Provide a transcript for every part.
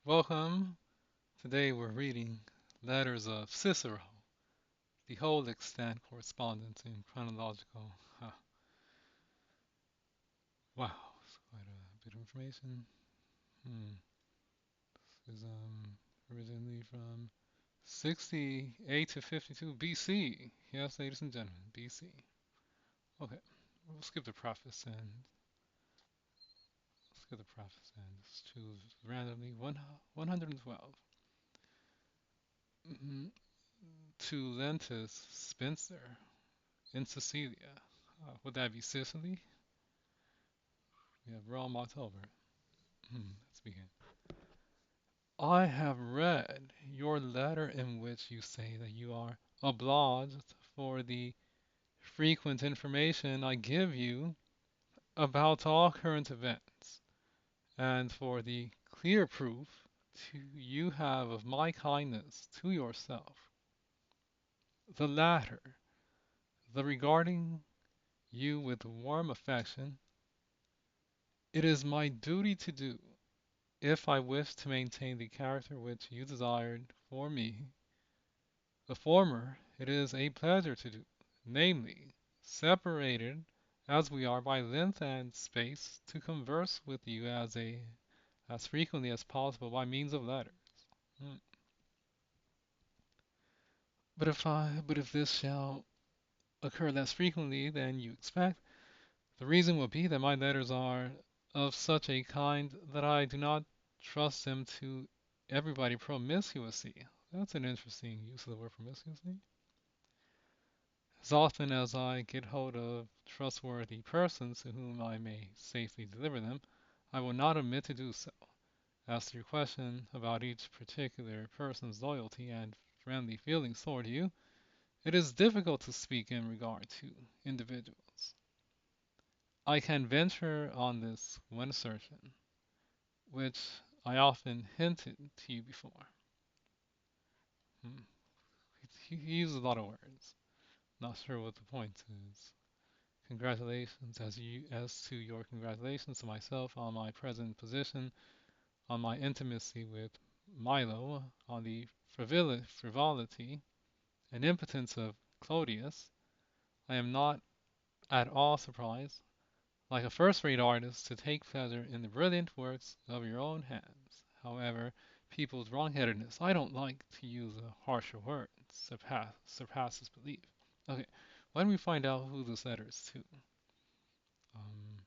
Welcome. Today we're reading letters of Cicero, the whole extant correspondence in chronological. Wow, it's quite a bit of information. Hmm. This is originally from 68 to 52 BC. Yes, ladies and gentlemen, BC. Okay, we'll skip the preface and just choose randomly 112. Mm, to Lentus Spencer in Sicilia. Would that be Sicily? We have Rome, October. Let's begin. I have read your letter in which you say that you are obliged for the frequent information I give you about all current events, and for the clear proof you have of my kindness to yourself. The latter, the regarding you with warm affection, it is my duty to do, if I wish to maintain the character which you desired for me. The former it is a pleasure to do, namely, separated as we are by length and space, to converse with you as frequently as possible by means of letters. Mm. But if this shall occur less frequently than you expect, the reason will be that my letters are of such a kind that I do not trust them to everybody promiscuously. That's an interesting use of the word promiscuously. As often as I get hold of trustworthy persons to whom I may safely deliver them, I will not omit to do so. As to your question about each particular person's loyalty and friendly feelings toward you, it is difficult to speak in regard to individuals. I can venture on this one assertion, which I often hinted to you before. Hmm. He uses a lot of words. Not sure what the point is. Congratulations as to your congratulations to myself on my present position, on my intimacy with Milo, on the frivolity and impotence of Clodius. I am not at all surprised, like a first-rate artist, to take pleasure in the brilliant works of your own hands. However, people's wrong-headedness, I don't like to use a harsher word, surpasses belief. Okay, why don't we find out who this letter is to? Um,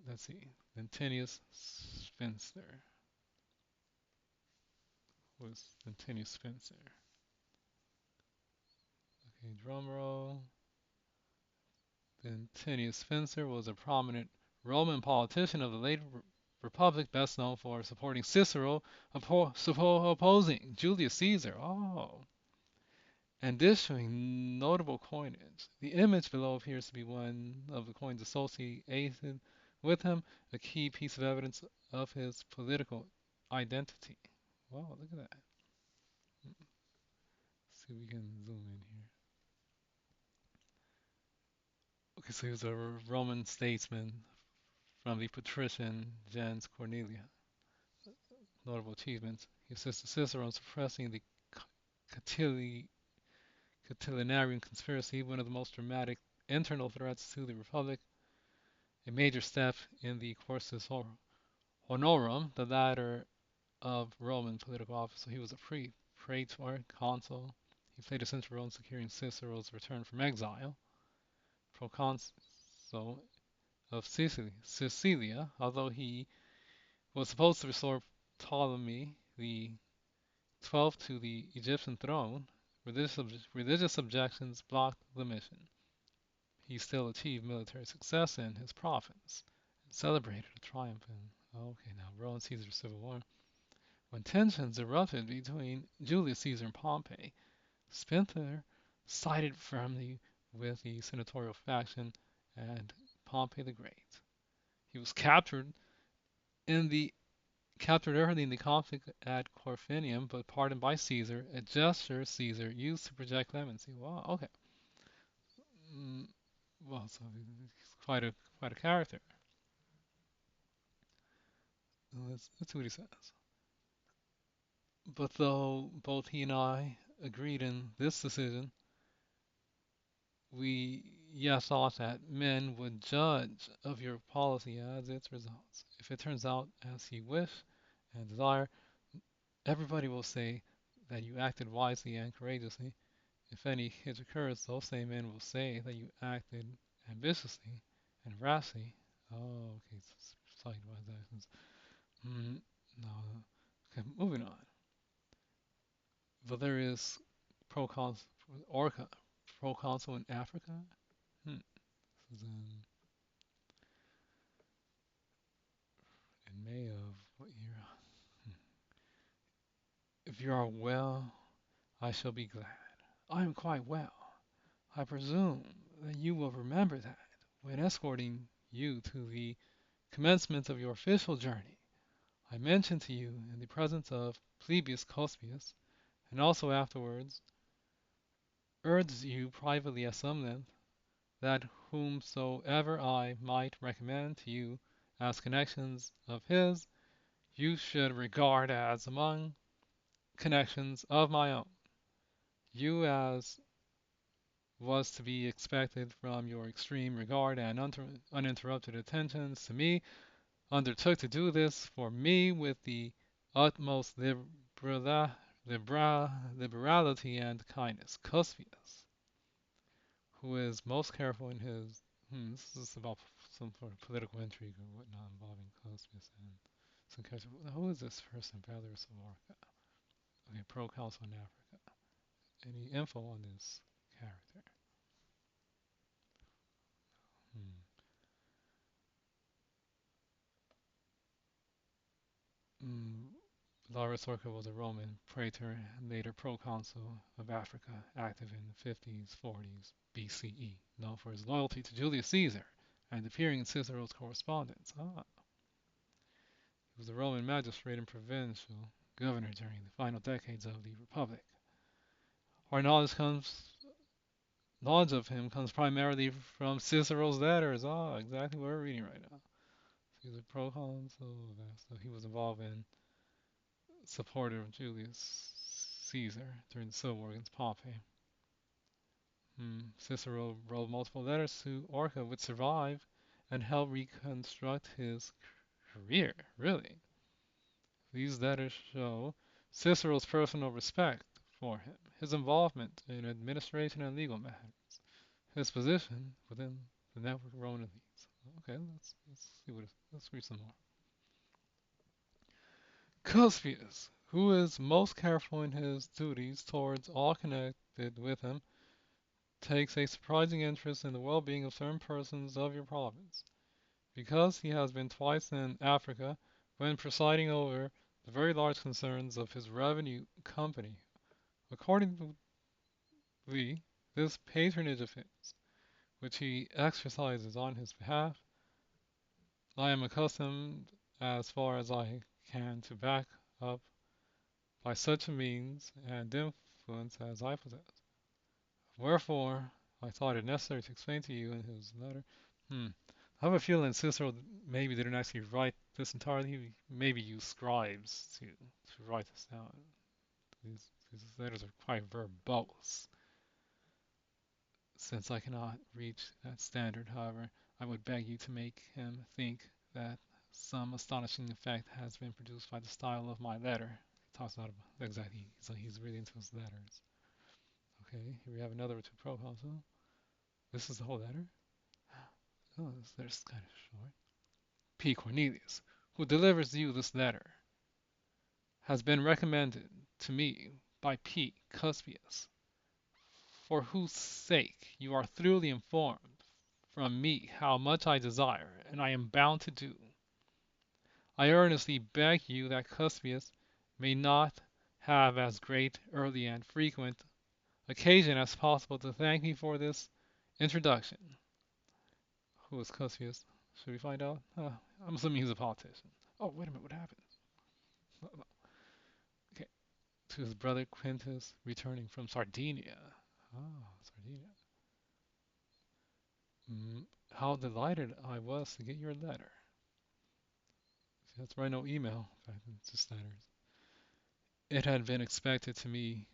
let's see, Lentinius Spencer. Was Lentinius Spencer? Okay, drum roll. Lentinius Spencer was a prominent Roman politician of the late Republic, best known for supporting Cicero, opposing Julius Caesar. Oh, and issuing notable coinage. The image below appears to be one of the coins associated with him, a key piece of evidence of his political identity. Wow, look at that. Let's see if we can zoom in here. Okay, so he was a Roman statesman from the patrician gens Cornelia. Notable achievements. He assisted Cicero in suppressing the Catilinarian conspiracy, one of the most dramatic internal threats to the Republic, a major step in the Cursus Honorum, the ladder of Roman political office. So he was a praetor, consul. He played a central role in securing Cicero's return from exile, proconsul of Sicilia, although he was supposed to restore Ptolemy the 12th to the Egyptian throne. Religious objections blocked the mission. He still achieved military success in his province and celebrated a triumph in, okay, now Rome and Caesar's civil war. When tensions erupted between Julius Caesar and Pompey, Spencer sided firmly with the senatorial faction and Pompey the Great. He was in the captured early in the conflict at Corfinium, but pardoned by Caesar, a gesture Caesar used to project clemency. Wow, okay. Mm, well, so he's quite a character. Let's see what he says. But though both he and I agreed in this decision, we yes thought that men would judge of your policy as its results. If it turns out as he wished and desired, everybody will say that you acted wisely and courageously. If any hitch occurs, those same men will say that you acted ambitiously and rashly. Oh, okay, cited wise actions. No, okay, moving on. But there is proconsul, Orca, proconsul in Africa. Hmm. This is in May of what year? Hmm. If you are well, I shall be glad. I am quite well. I presume that you will remember that when escorting you to the commencement of your official journey, I mentioned to you in the presence of Plebeius Cuspius, and also afterwards urged you privately at some length, that whomsoever I might recommend to you as connections of his, you should regard as among connections of my own. You, as was to be expected from your extreme regard and uninterrupted attentions to me, undertook to do this for me with the utmost liberality and kindness. Cuspius, who is most careful in his, this is about some sort of political intrigue or whatnot involving Cuspius and some character. Who is this person, Valerius of Orca? Okay, proconsul in Africa. Any info on this character? Hmm. Mm, Valerius Orca was a Roman praetor and later proconsul of Africa, active in the 50s, 40s BCE, known for his loyalty to Julius Caesar and appearing in Cicero's correspondence. He was a Roman magistrate and provincial governor during the final decades of the Republic. Our knowledge of him comes primarily from Cicero's letters. Exactly what we're reading right now. He was a proconsul, so he was involved in supporter of Julius Caesar during the civil war against Pompey. Cicero wrote multiple letters to Orca, which survived and helped reconstruct his career. Really, these letters show Cicero's personal respect for him, his involvement in administration and legal matters, his position within the network of Roman elites. Okay, let's see let's read some more. Cuspius, who is most careful in his duties towards all connected with him, takes a surprising interest in the well-being of certain persons of your province, because he has been twice in Africa when presiding over the very large concerns of his revenue company. Accordingly, this patronage of his, which he exercises on his behalf, I am accustomed, as far as I can, to back up by such a means and influence as I possess. Wherefore, I thought it necessary to explain to you in his letter. Hmm. I have a feeling Cicero maybe didn't actually write this entirely. He maybe used scribes to write this down. These letters are quite verbose. Since I cannot reach that standard, however, I would beg you to make him think that some astonishing effect has been produced by the style of my letter. He talks about exactly, so he's really into his letters. Okay, here we have another to proconsul. This is the whole letter. Oh, this letter's kind of short. P. Cornelius, who delivers you this letter, has been recommended to me by P. Cuspius, for whose sake you are thoroughly informed from me how much I desire, and I am bound to do. I earnestly beg you that Cuspius may not have as great, early, and frequent occasion as possible to thank me for this introduction. Who is Cuspius? Should we find out? I'm assuming he's a politician. Oh, wait a minute, what happened? Okay, to his brother Quintus returning from Sardinia. Ah, Sardinia. How delighted I was to get your letter. See, that's why no email. In fact, it's just letters. it had been expected to me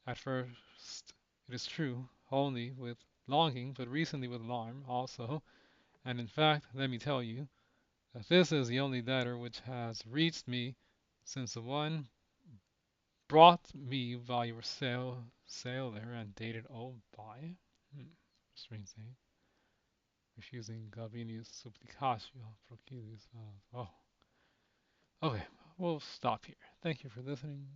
at first, it is true, only with longing, but recently with alarm also. And in fact, let me tell you that this is the only letter which has reached me since the one brought me by your sailor and dated by strange thing, refusing Gavinius supplicatio proculis. Oh, okay, we'll stop here. Thank you for listening.